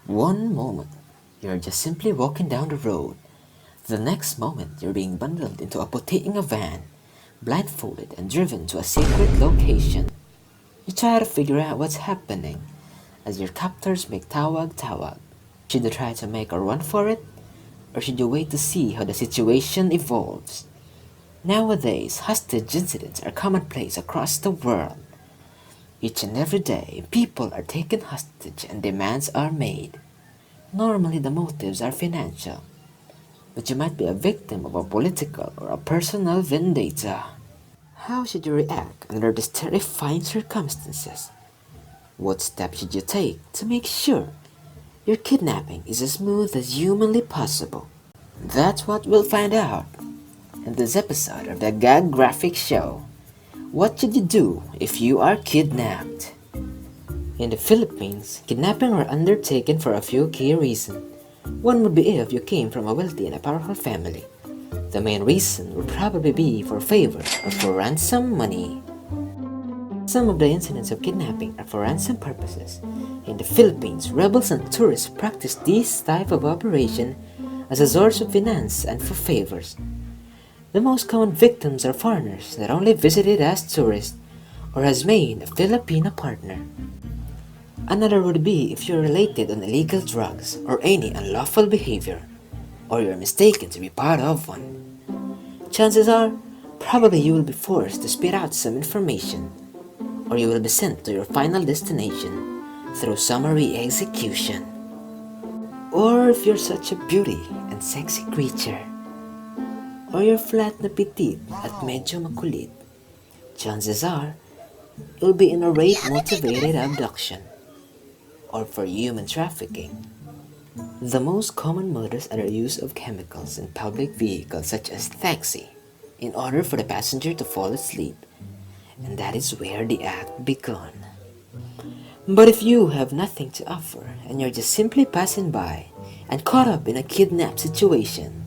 One moment, you're just simply walking down the road. The next moment, you're being bundled into a puti in a van, blindfolded and driven to a secret location. You try to figure out what's happening as your captors make tawag-tawag. Should you try to make a run for it? Or should you wait to see how the situation evolves? Nowadays, hostage incidents are commonplace across the world. Each and every day, people are taken hostage and demands are made. Normally, the motives are financial, but you might be a victim of a political or a personal vendetta. How should you react under these terrifying circumstances? What steps should you take to make sure your kidnapping is as smooth as humanly possible? That's what we'll find out in this episode of the Gag Graphic Show. What should you do if you are kidnapped? In the Philippines, kidnapping are undertaken for a few key reasons. One would be if you came from a wealthy and a powerful family. The main reason would probably be for favor or for ransom money. Some of the incidents of kidnapping are for ransom purposes. In the Philippines, rebels and tourists practice this type of operation as a source of finance and for favors. The most common victims are foreigners that only visited as tourists or has made a Filipino partner. Another would be if you're related on illegal drugs or any unlawful behavior, or you're mistaken to be part of one. Chances are, probably you will be forced to spit out some information, or you will be sent to your final destination through summary execution. Or if you're such a beauty and sexy creature, or you're flat na petit at medyo makulit, chances are, you'll be in a rape-motivated abduction, or for human trafficking. The most common murders are the use of chemicals in public vehicles such as taxi, in order for the passenger to fall asleep, and that is where the act began. But if you have nothing to offer and you're just simply passing by and caught up in a kidnap situation,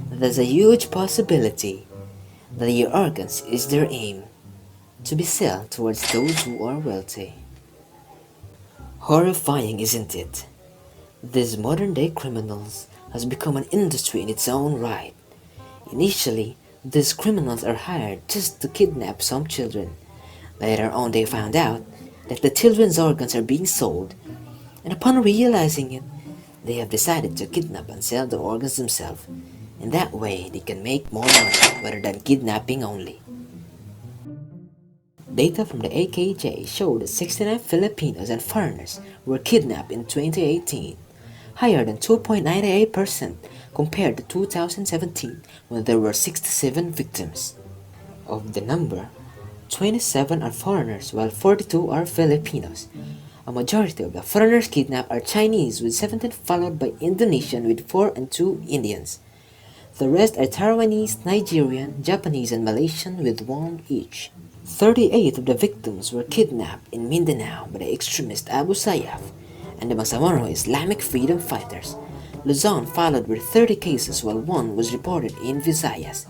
there's a huge possibility that your organs is their aim, to be sold towards those who are wealthy. Horrifying, isn't it? These modern-day criminals has become an industry in its own right. Initially, these criminals are hired just to kidnap some children. Later on, they found out that the children's organs are being sold, and upon realizing it, they have decided to kidnap and sell the organs themselves. In that way, they can make more money rather than kidnapping only. Data from the AKJ showed that 69 Filipinos and foreigners were kidnapped in 2018, higher than 2.98% compared to 2017 when there were 67 victims. Of the number, 27 are foreigners while 42 are Filipinos. A majority of the foreigners kidnapped are Chinese with 17 followed by Indonesian with 4 and 2 Indians. The rest are Taiwanese, Nigerian, Japanese and Malaysian with 1 each. 38 of the victims were kidnapped in Mindanao by the extremist Abu Sayyaf and the Bangsamoro Islamic Freedom Fighters. Luzon followed with 30 cases while 1 was reported in Visayas.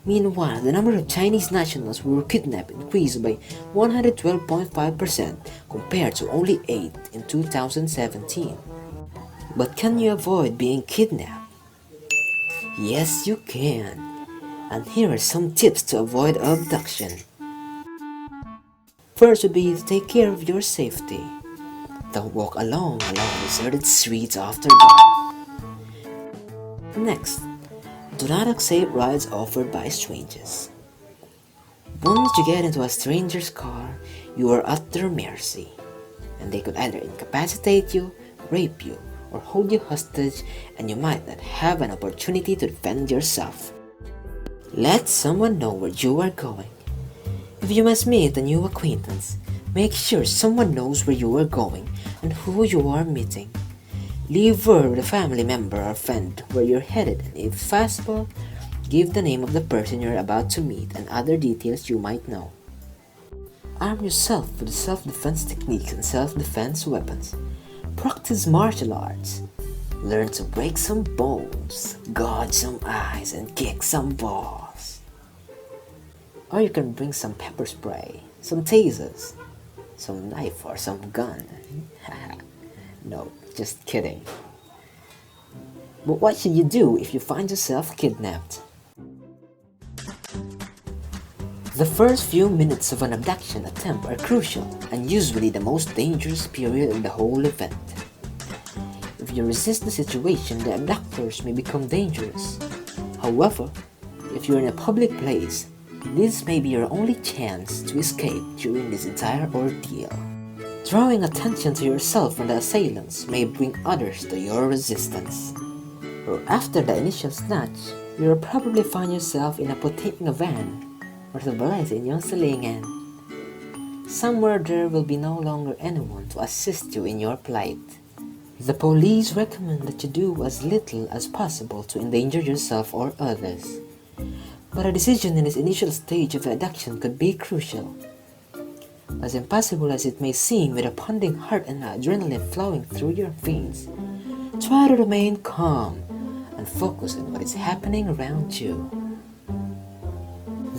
Meanwhile, the number of Chinese nationals who were kidnapped increased by 112.5% compared to only 8 in 2017. But can you avoid being kidnapped? Yes, you can. And here are some tips to avoid abduction. First would be to take care of your safety. Don't walk along deserted streets after dark. Next, do not accept rides offered by strangers. Once you get into a stranger's car, you are at their mercy, and they could either incapacitate you, rape you, or hold you hostage, and you might not have an opportunity to defend yourself. Let someone know where you are going. If you must meet a new acquaintance, make sure someone knows where you are going and who you are meeting. Leave word with a family member or friend where you're headed, and if possible, give the name of the person you're about to meet and other details you might know. Arm yourself with self-defense techniques and self-defense weapons. Practice martial arts. Learn to break some bones, gouge some eyes, and kick some balls. Or you can bring some pepper spray, some tasers, some knife or some gun. No, Just kidding. But what should you do if you find yourself kidnapped? The first few minutes of an abduction attempt are crucial and usually the most dangerous period of the whole event. If you resist the situation, the abductors may become dangerous. However, if you're in a public place, this may be your only chance to escape during this entire ordeal. Drawing attention to yourself from the assailants may bring others to your resistance. Or after the initial snatch, you'll probably find yourself in a potating van or sa inyong salingan. Somewhere there will be no longer anyone to assist you in your plight. The police recommend that you do as little as possible to endanger yourself or others. But a decision in this initial stage of abduction could be crucial. As impossible as it may seem with a pounding heart and adrenaline flowing through your veins, try to remain calm and focus on what is happening around you.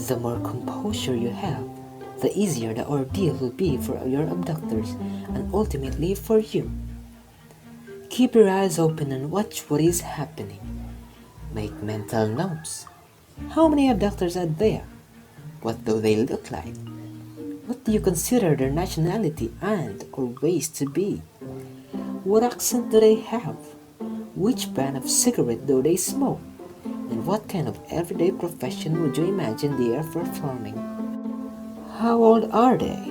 The more composure you have, the easier the ordeal will be for your abductors and ultimately for you. Keep your eyes open and watch what is happening. Make mental notes. How many abductors are there? What do they look like? What do you consider their nationality and or race to be? What accent do they have? Which brand of cigarette do they smoke? And what kind of everyday profession would you imagine they are performing? How old are they?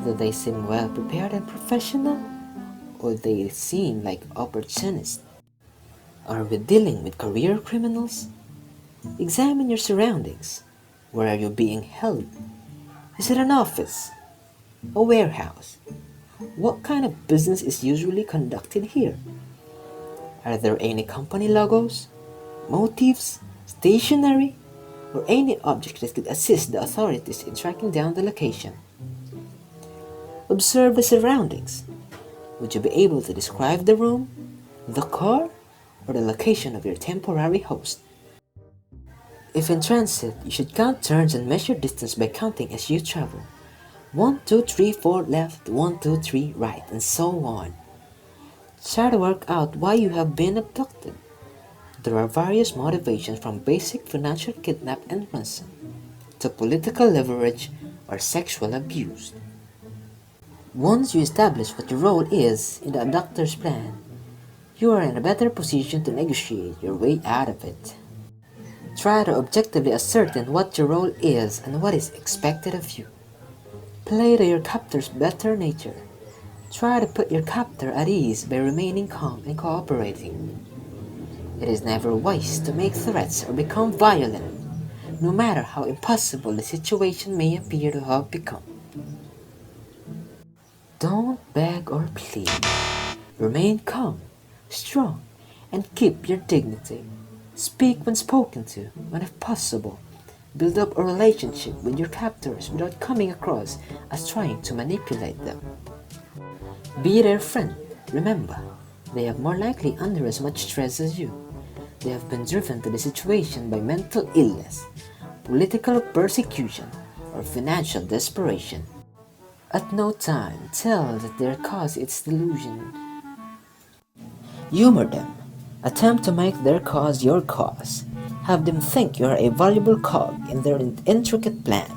Do they seem well prepared and professional? Or they seem like opportunists? Are we dealing with career criminals? Examine your surroundings. Where are you being held? Is it an office? A warehouse? What kind of business is usually conducted here? Are there any company logos, motifs, stationery, or any object that could assist the authorities in tracking down the location? Observe the surroundings. Would you be able to describe the room, the car, or the location of your temporary host? If in transit, you should count turns and measure distance by counting as you travel. 1, 2, 3, 4 left, 1, 2, 3 right, and so on. Try to work out why you have been abducted. There are various motivations from basic financial kidnap and ransom to political leverage or sexual abuse. Once you establish what your role is in the abductor's plan, you are in a better position to negotiate your way out of it. Try to objectively ascertain what your role is and what is expected of you. Play to your captor's better nature. Try to put your captor at ease by remaining calm and cooperating. It is never wise to make threats or become violent, no matter how impossible the situation may appear to have become. Don't beg or plead. Remain calm, strong, and keep your dignity. Speak when spoken to, and if possible, build up a relationship with your captors without coming across as trying to manipulate them. Be their friend. Remember, they are more likely under as much stress as you. They have been driven to the situation by mental illness, political persecution, or financial desperation. At no time tell that their cause is delusion. Humor them. Attempt to make their cause your cause. Have them think you are a valuable cog in their intricate plan,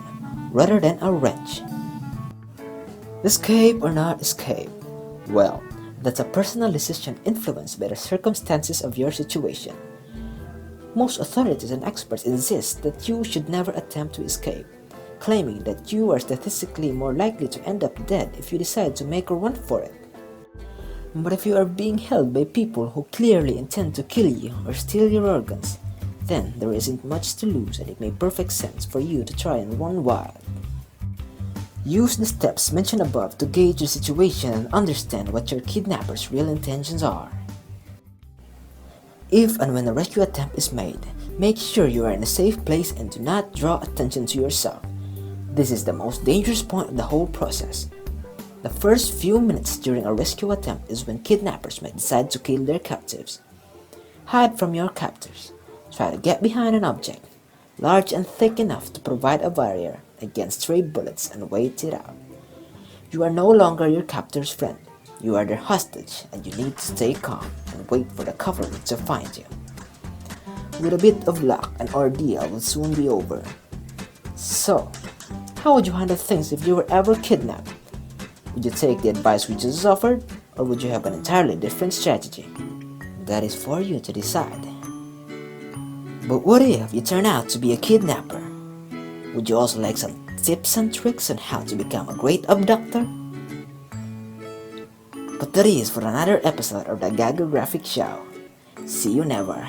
rather than a wrench. Escape or not escape? Well, that's a personal decision influenced by the circumstances of your situation. Most authorities and experts insist that you should never attempt to escape, claiming that you are statistically more likely to end up dead if you decide to make a run for it. But if you are being held by people who clearly intend to kill you or steal your organs, then there isn't much to lose and it makes perfect sense for you to try and run wild. Use the steps mentioned above to gauge your situation and understand what your kidnapper's real intentions are. If and when a rescue attempt is made, make sure you are in a safe place and do not draw attention to yourself. This is the most dangerous point of the whole process. The first few minutes during a rescue attempt is when kidnappers might decide to kill their captives. Hide from your captors. Try to get behind an object, large and thick enough to provide a barrier against stray bullets, and wait it out. You are no longer your captor's friend. You are their hostage and you need to stay calm and wait for the cavalry to find you. With a bit of luck, an ordeal will soon be over. So, how would you handle things if you were ever kidnapped? Would you take the advice we just offered, or would you have an entirely different strategy? That is for you to decide. But what if you turn out to be a kidnapper? Would you also like some tips and tricks on how to become a great abductor? But that is for another episode of the Infographics Show. See you never.